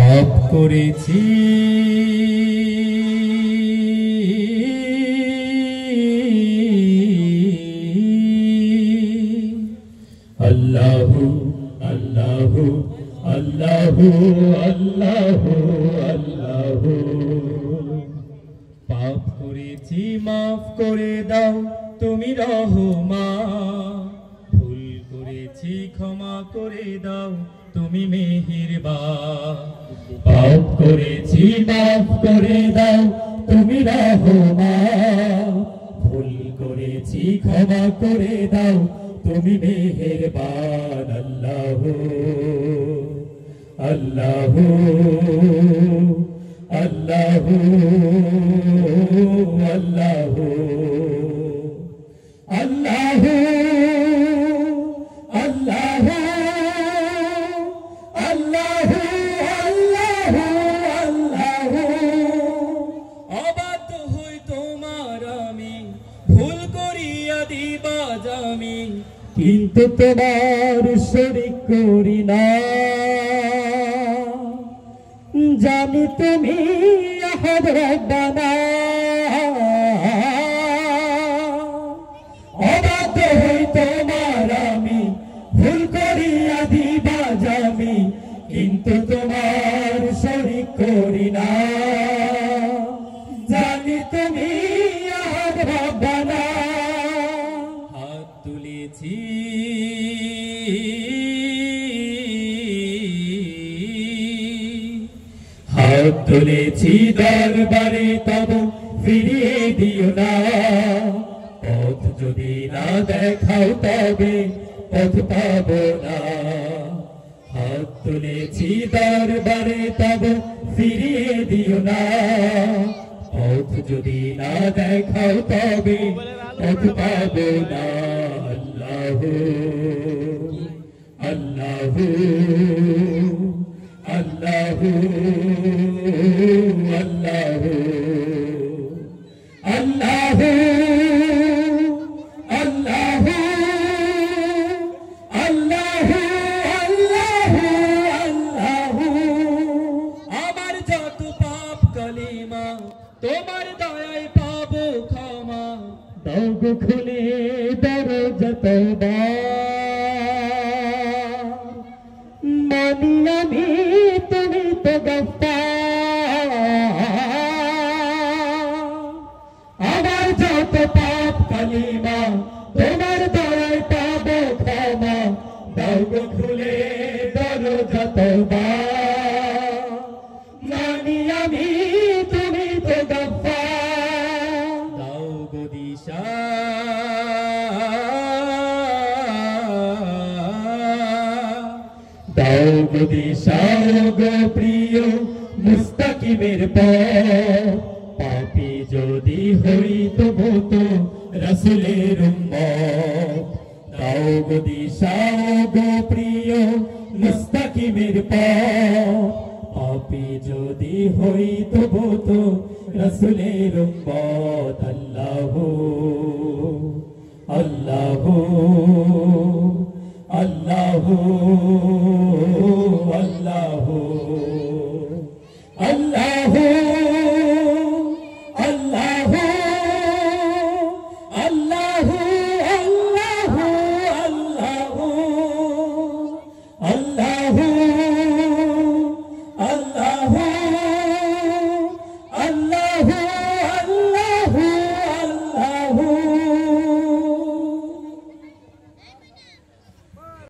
পাপ করেছি আল্লাহু আল্লাহু আল্লাহু আল্লাহু আল্লাহু পাপ করেছি মাফ করে দাও তুমি রহমান ভুল করেছি ক্ষমা করে দাও তুমি মেহেরবান পাপ করেছি মাফ করে দাও তুমি রহমান ভুল করেছি ক্ষমা করে দাও তুমি মেহেরবান আল্লাহু আল্লাহু আল্লাহু আল্লাহু আল্লাহু আল্লাহু আল্লাহু আল্লাহু আল্লাহু অবাধ্য হই তোমার আমি ভুল করিয়া দিবাজ আমি কিন্তু তোমার শরীক করি না জানি তুমি আহাদ রব্বানা অবাধ্য হই তোমার আমি ভুল করিয়া দিবাজ আমি কিন্তু তোমার শরীক করি না জানি তুমি আহাদ রব্বানা হাত তুলেছি হাত তুলেছি দরবারে তব ফিরিয়ে দিও না পথ যদি না দেখাও তবে পথ পাব না হাত তুলেছি দরবারে তব ফিরিয়ে দিও না পথ যদি না দেখাও তবে পথ পাব না আল্লাহু আল্লাহু আল্লাহু আল্লাহু আল্লাহু আল্লাহু আল্লাহু আল্লাহু আল্লাহু আমার যত পাপ কালিমা তোমার দয়ায় পাবো ক্ষমা দাও গো খুলে দরজা তওবা মানি আমি তুমি তো গফফার আমার যত পাপ কালিমা তোমার দয়ায় পাবো ক্ষমা দাও গো খুলে দরজা তওবা মানি আমি তুমি তো গফফার দাও গো দিশা দাও গো দিশা গো প্রিয় মুস্তাকিমের পথ পাপী যদি হই তবু তো রাসূলের উম্মত দাও গো দিশা গো প্রিয় মুস্তাকিমের পথ পাপী যদি হই তবু তো রাসূলের উম্মত আল্লাহু আল্লাহু আল্লাহু